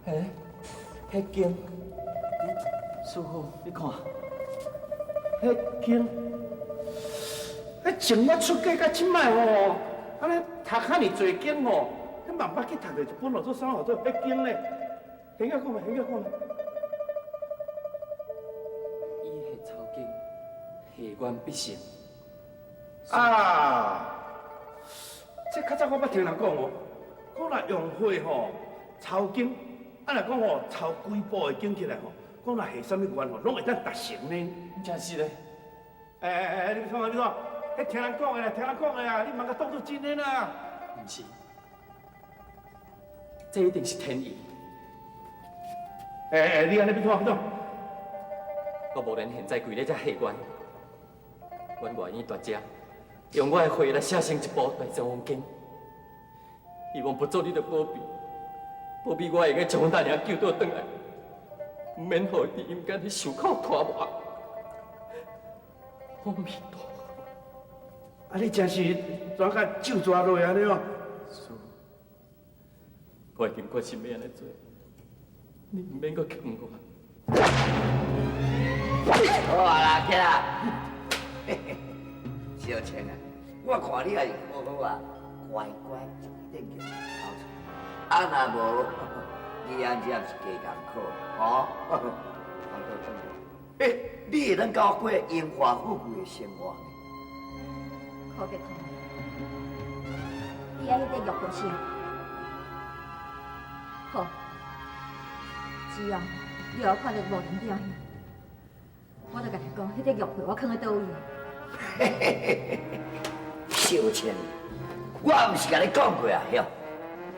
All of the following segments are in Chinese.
迄间，师傅，你看，迄间，迄从我出家到即摆吼，安尼读遐尼侪经吼，迄慢慢去读着一本号做啥号做迄经咧？现个看嘛，现个看嘛。伊迄抄经，下愿必成。啊，这较早我捌听人讲哦，讲若用火吼抄经，啊若讲吼抄几部的经起来吼，讲若下什么愿吼，拢会当达成呢。真是咧。你看，迄听人讲的啦，听人讲的啦，你莫甲当作真的啦。唔是，这一定是天意。你安尼要看？我无论现在跪咧这下愿，阮愿意大家用我的血来写成一部大正王经，希望不做你的保庇，保庇我会个将阮大娘救倒转来，免互伊阴间去受苦拖磨。阿弥陀佛。啊，你真是全甲咒抓落安尼哦。是，我已经决心要安尼做，你唔免搁劝我。好啊啦，起来。小青啊，我看你也是好好啊，乖乖一点叫考出。啊，若无，你安这也是加艰苦哦。你会当交过荣华富贵的生活呢？可别痛，你爱迄个玉和声。好，只要你有看到无人表现，我就甲你讲，迄个玉佩我放在倒位。小青，我毋是甲你讲过啊，晓？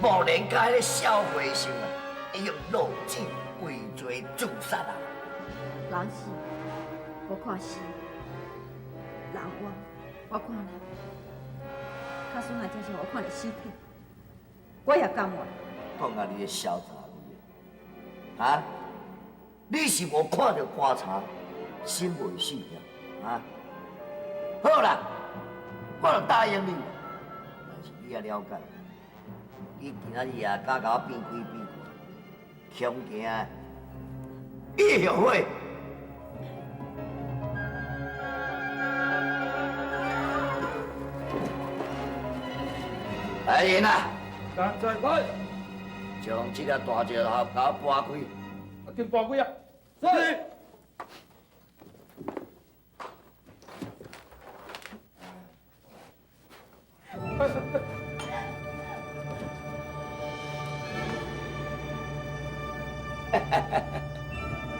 无人家迄个小和尚啊，会用路子畏罪自杀啊！人死，我看死；人活，我看人。假使若真是我看到尸体，我也甘愿。讲啊，你个小杂味啊！你是无看到棺材，心未死呀？啊！好啦，我就答应你，但是你也了解，你今仔日啊，敢甲我变开变开，恐惊你后悔。来人啊！来，将这个大石头给我搬开。跟搬开啊！是。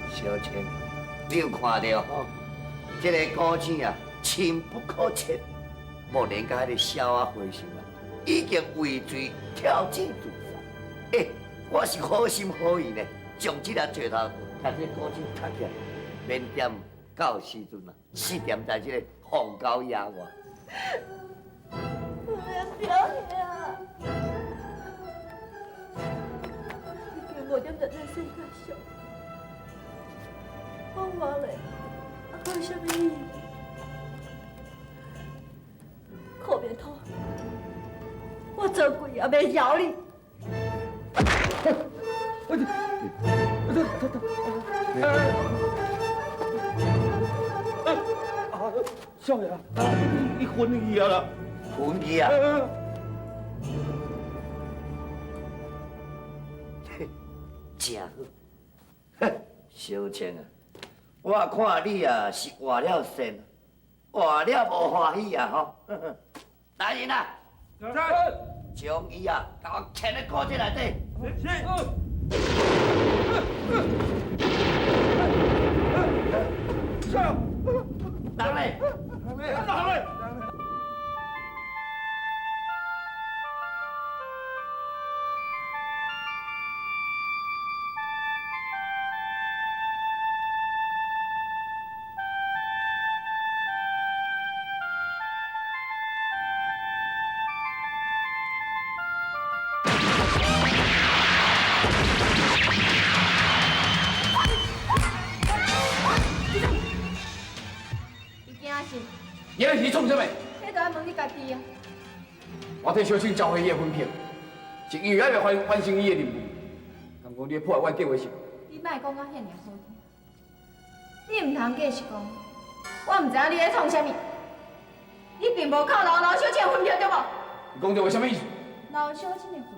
小青，你有看到吼？这个古井啊，深不可测。莫连甲迄个小啊和尚啊，已经畏罪跳井自杀。我是好心好意呢，将这个石头把这个古井拆起来，免点到时阵啊，死点在这个荒郊野外。不能表现啊！你叫我点在这世界上，我活嘞，有什么意义？可别痛，我做鬼也袂饶你。少爷，你昏去啊啦！昏去啊！真好，小青啊，我看你啊是活了善，活了无欢喜啊吼！来人啊！将伊啊，给我牵在锅子内底。是。人嘞？人嘞？你要提创什么？迄都要问你家己啊！我替小青交回伊的分票，是伊要完成伊的任务。敢人讲你破坏我计划是？你莫讲到遐尔好听，你唔通假是讲，我唔知影你咧创啥物。你并无靠老小姐分票对无？你讲这话什么意思？老小姐的分票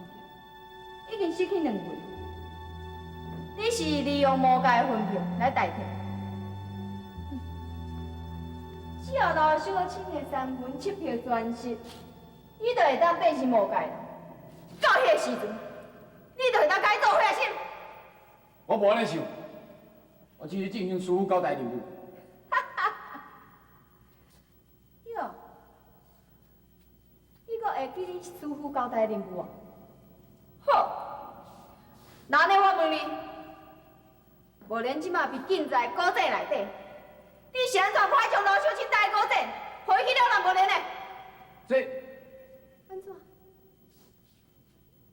已经失去2位，你是利用无界的分票来代替。只要老小姐的7/3票全失，你就会当变成无界人。到迄个时阵，你就会当改做血性。我无安尼想，我只是进行师傅交代任务。哟，你阁会记你师傅交代的任务啊？好，那呢我问你，无连即马被禁在古井内底，你是安怎歹将老小姐带古井，回去了人无连呢？这安怎？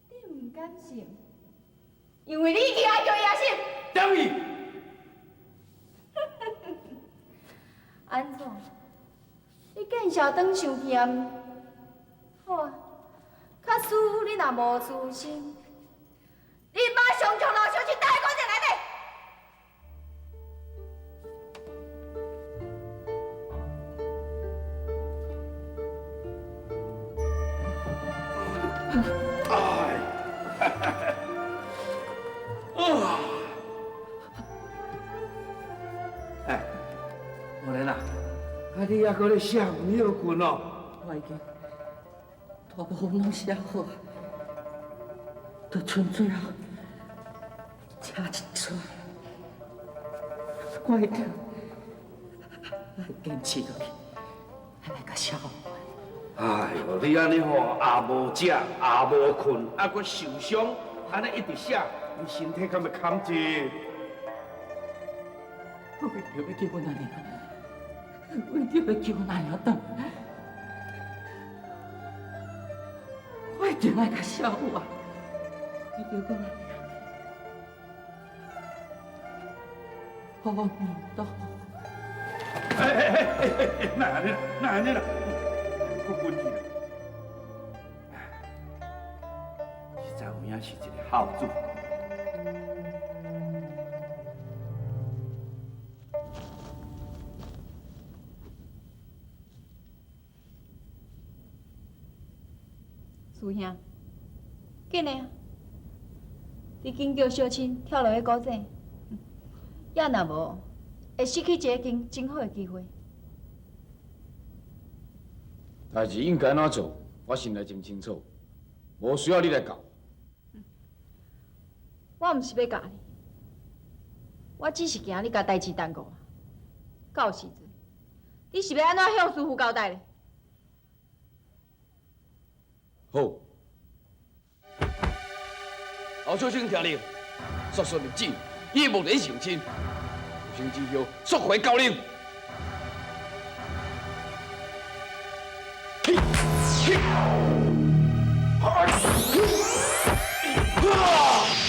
你唔甘心？因为你去爱叫伊阿信。等伊。安怎？你见小灯伤嫌？好啊，假使你若无私心，你马上将老小姐带过进来底。哎，无莲啊，啊你还搁咧写文hiệu群哦？我已经大部分拢写好啊，就剩最后差一撮，我一定来坚持落去，来甲写好完。哎呦，你安尼吼，也无食，也无困，还搁受伤，安尼一直写，你身体敢会堪济？我为着要叫阮阿娘，为着要叫阮阿娘等，我一定爱甲写完，为着阮阿娘。阿弥陀佛。哪安尼？哪安尼啦？我滚去啦！实在有影是一个孝子。师兄，紧的啊！你紧叫小青跳落去古井，也若无，会失去一个真好的机会。代志应该安怎做，我心内真清楚，无需要你来教。我毋是要教你，我只是惊你甲代志耽误啊。到时阵，你是要安怎向师傅交代咧？好，老小青听令，速速入旨，以木人成亲，有生之后速回高陵。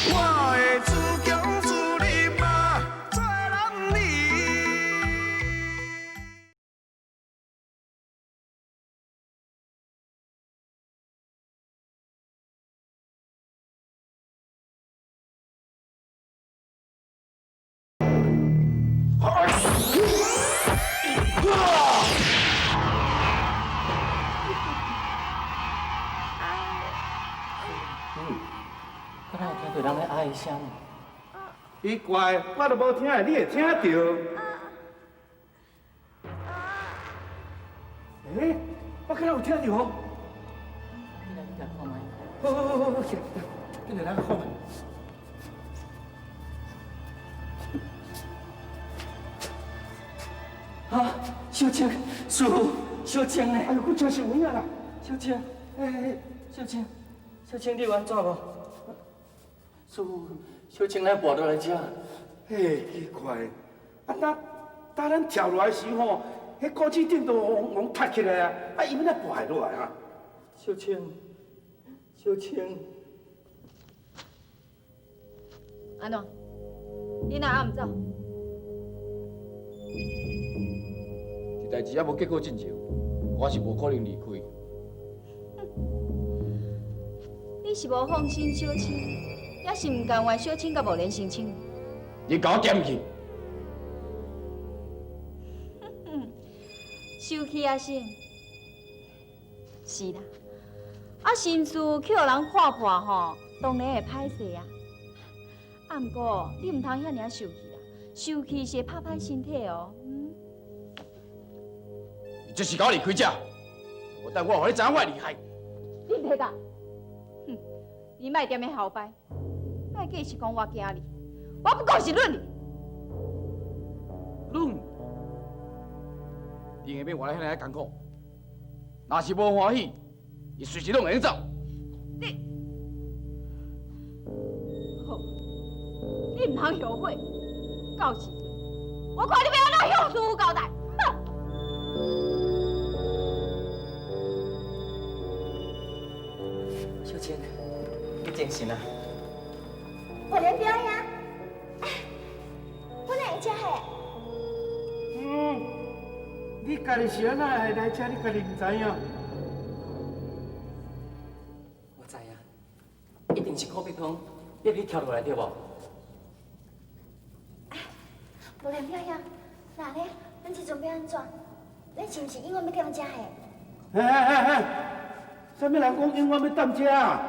我的主强主力嘛，做人理。刚才有听到人咧哀声，奇怪，我都无听，你会听到？诶，我敢若有听到哦。你来看卖。好，起来，进来，咱看卖。啊，小青，师傅，小青呢？哎呦，佫真是有影啦！小青，小青，小青，你有安怎无？师傅，小青来跋倒来遮。嘿，奇怪，啊，当咱跳落来时吼，迄高子顶都往塌起来啊，啊，伊要来跋落来啊。小青，小青，安怎？你哪还毋走？这代志还无结果进前，我是无可能离开。你是无放心小青，也是唔甘愿小青甲无莲成亲。你甲我点去！生气啊，心。是啦，啊，心事去互人看破吼，当然会歹势啊。啊，毋过你唔通遐尔受气啦，受气是会拍歹身体哦。你就是甲我离开这，我等我互你知影我的厉害。你袂甲？哼，你莫踮咧后摆，莫计是讲我惊你，我不过是论你。论？你下面活来遐尔艰苦，若是无欢喜，你随时拢会走。你好，你唔通后悔。到时我看你要安怎向师傅交代。哼！小青，你精神啊？我来表演，我哪会遮嘿？你家己是安那会来遮，你家己唔知影？我知影，一定是靠鼻孔逼你跳落来对无？无来表演，那呢？咱即阵要安怎？咱是毋是永远要踮遮嘿？啥物人讲永远要踮遮啊？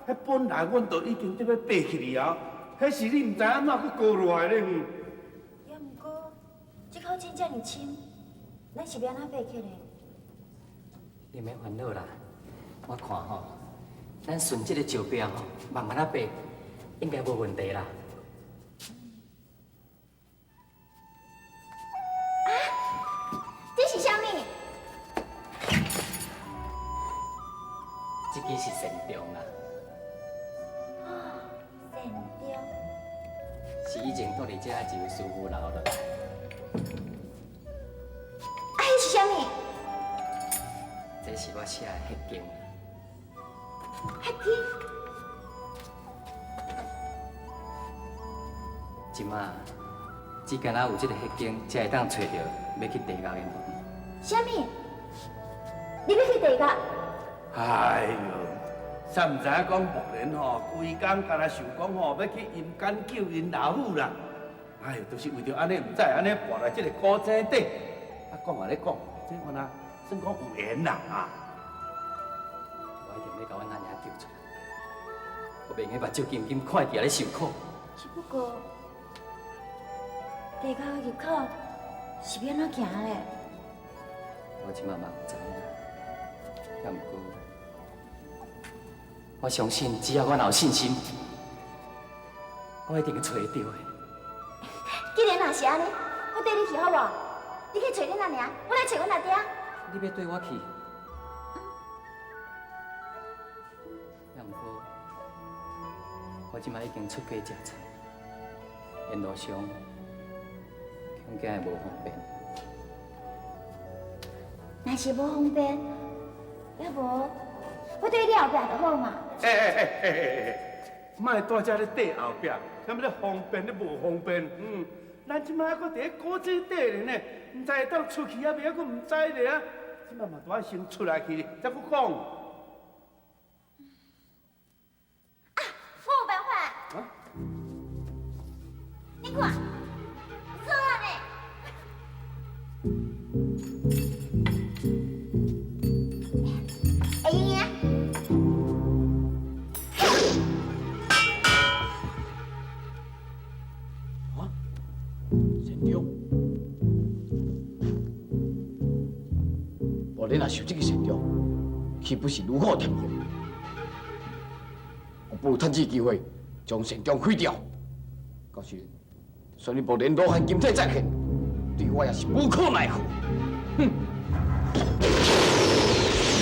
迄本来阮就已经要爬去了，迄是你唔知安怎去高落来咧。也毋过，这口井遮尔深，咱是要安怎爬起来？你免烦恼啦，我看吼，咱顺这个石标吼，慢慢啊爬，应该无问题啦。这是啥物？这支是神钟啦，神雕。是以前住伫遮一位师傅留落来。啊，迄是啥物？这是我写的迄经。黑经。即马只敢若有这个迄经，才会当找到要去地高的路。啥物？你要去地甲？哎呦，啥唔知影讲木莲吼，规工干那想讲吼，要去阴间救因老母啦。哎呦，都是为着安尼，唔知安尼跋来这个古井底。啊，讲话咧讲，这我呐算讲有缘啦啊！我一定要甲阮阿娘救出来，我袂用目睭金金看伊伫咧受苦。只不过，地甲入口是要安怎行咧？我即马嘛唔知影，也毋过，我相信只要我有信心，我一定会找得到的。既然若是安尼，我带你去好无？你去找恁阿娘，我来找阮阿爹。你要对我去？也毋过，我即马已经出家食菜，沿路上恐惊会无方便。若是无方便，要无我对你后壁就好嘛。莫大家咧缀后壁，啥物咧方便咧无方便？咱即摆还搁伫咧古井底咧呢，唔知会当出去啊，袂还搁唔知咧啊！即摆嘛都要先出来去，才搁讲。我有办法。啊？你看，这样呢？会用啊？神雕，无你若受这个神雕，岂不是如虎添翼？我不如趁这机会将神雕开掉。到时，算你无连罗汉金体再现，对我也是无可奈何。哼！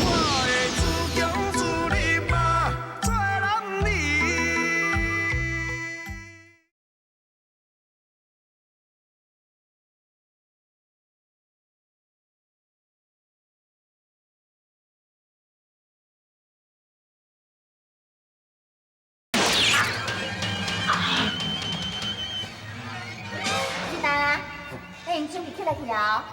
我的自强自立嘛，做人理。是当啦，咱已经准备起来去了。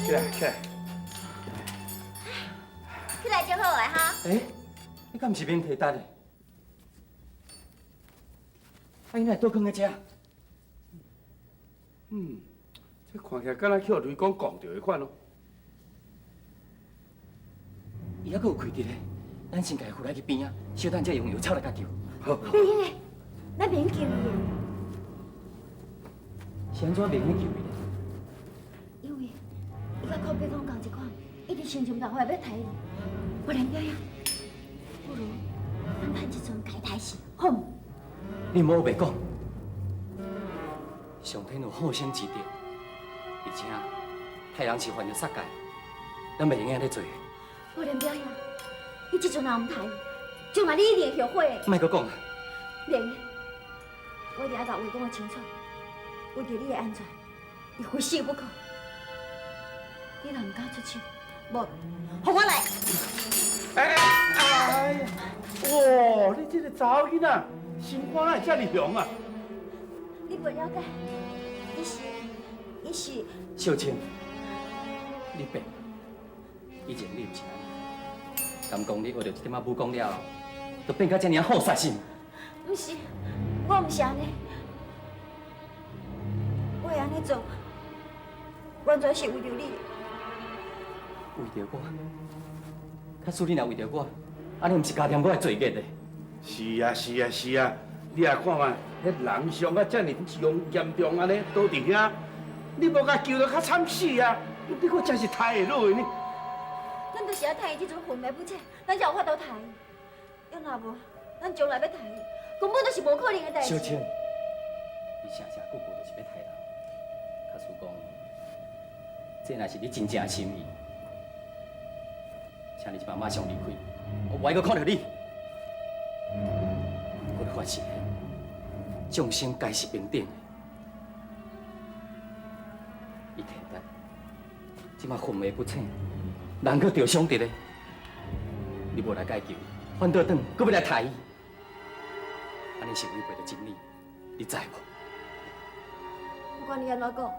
起来起来。起来就好诶哈。你敢毋是免提单的？啊，伊哪会倒放在遮？这看起来敢若去雷公讲着的款哦。伊还阁有开伫咧，咱先家扶来去边啊，小等才用药草来甲救。好，袂用诶，咱免救伊诶，是安怎袂用救伊咧？因为伊甲靠北方共一款，一直心情不好要抬伊。无连表呀，不如咱趁即阵家抬死，好唔？你莫白讲，上天有好生之德，而且太阳是犯着杀戒，咱袂用安尼做。无连表呀，你即阵若唔抬伊，将来你一定会后悔的。莫阁讲啊！连，我一定要甲话讲个清楚，为着你的安全，伊非死不可。你若唔敢出手，无，互我来。哎呀，哇！你这个查某囡仔，心肝哪会遮尔强啊？你不了解，伊是。小青，你变了，以前你毋是安尼，敢讲你学着一点仔武功了后，就变甲遮尔好杀心？不是，我毋是安尼，我会安尼做，完全是为着你。为着我，假使你若为着我，安尼毋是加添我的罪孽的。是啊是啊是啊，你也看嘛，迄人伤啊遮尔严重安尼倒伫遐，你无甲救，就较惨死啊！你搁真是太会落去呢。咱就是要趁伊即阵昏迷不醒，咱才有法度趁伊。要若无，咱将来要趁伊，根本就是无可能的代志。小青，你声声句句就是要害人，假使讲，这若是你真正的心意，请你即马马上离开，我袂阁看到你。我的发誓，众生皆是平等的。伊现在即马昏迷不醒，人搁着伤着的，你无来解救，反倒转，搁要来杀伊，安尼是违背着真理，你知无？不管你安怎讲，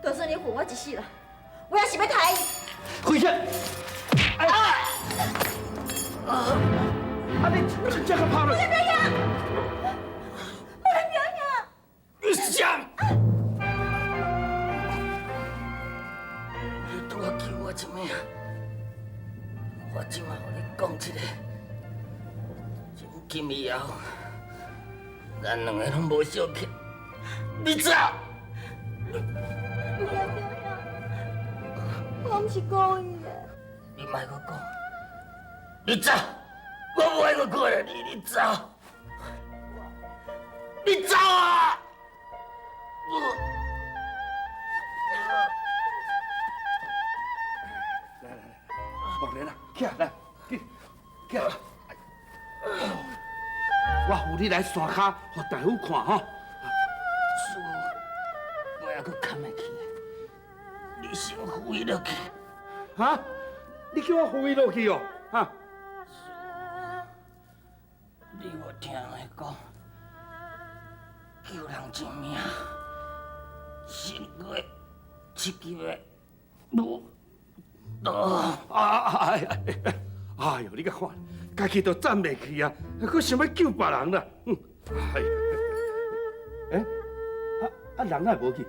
就算你负我一世人，我也是要杀伊。回去！啊！你真正个拍落！不要呀！我来表演。你想？你拄啊救我一命，我即马互你讲一个，从今以后，咱两个拢无相欠。你走！不要表演，我毋是故意的。你莫阁讲，你走！我不会阁过来你走！你走啊！莫莲啊，起来来，起来！我扶你来山骹，互大夫看吼。师傅，我还阁扛袂起，你先扶伊落去。哈？你叫我扶伊落去哦？哈？你有听我讲，救人一命，胜过七级的武道。哎呦，你甲看，家己都站袂起啊，还想要救别人啦？人哪会无去？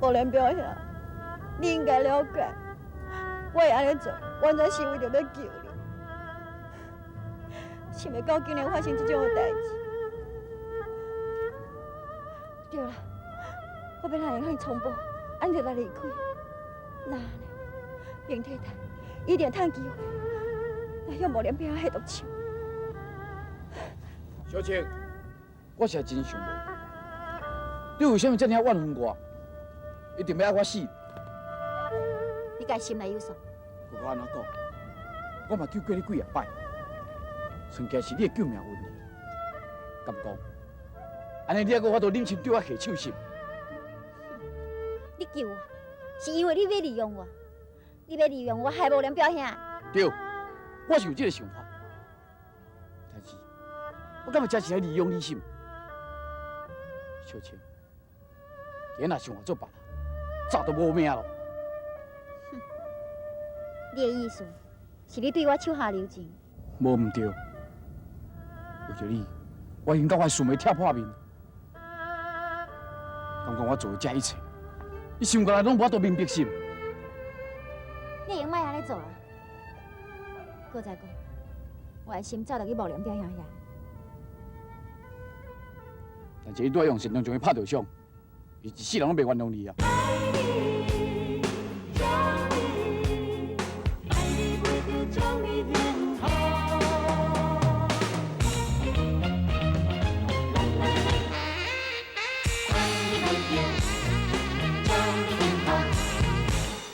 无莲表兄，你应该了解，我会安尼做，完全是为着要救你，想袂到竟然发生这种的代志。对啦，我要让伊向你冲破，安尼就来离开。那呢，林太太一定趁机会来向无莲表兄下毒手。小青，我实在真想无，你为什么这么怨恨我？一定要爱我死？你家心内有数。我安怎讲？我嘛救过你几啊摆，全家是你的救命恩人。敢讲？安尼你还阁法度忍心对我下手是？你救我，是因为你要利用我，你要利用我害无良表兄。对，我是有这个想法，但是我感觉这是在利用你心。小青，你若想法做别人，早都无命了。你的意思是你对我手下留情？无唔对，为着你，我已经甲我顺妹跳破面。感觉我做的这一切，你想过来拢无法度明白心。你用莫安尼做啊！搁再讲，我的心早就去无良表兄遐。但是你都要用行动将伊拍着伤，伊一世人拢袂原谅你啊！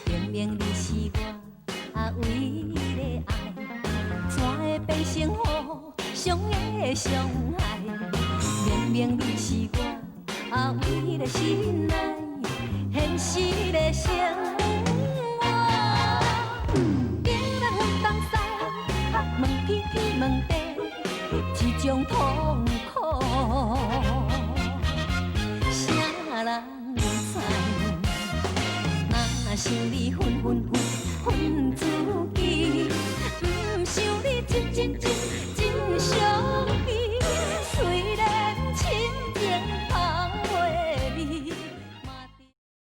明明你是我唯一的爱，怎会变成互相的伤害？明明你是我唯一的心爱，现实的生活。叫人分东西，问天去问地，一种痛苦，啥人知？若想你分分自己，不想你真。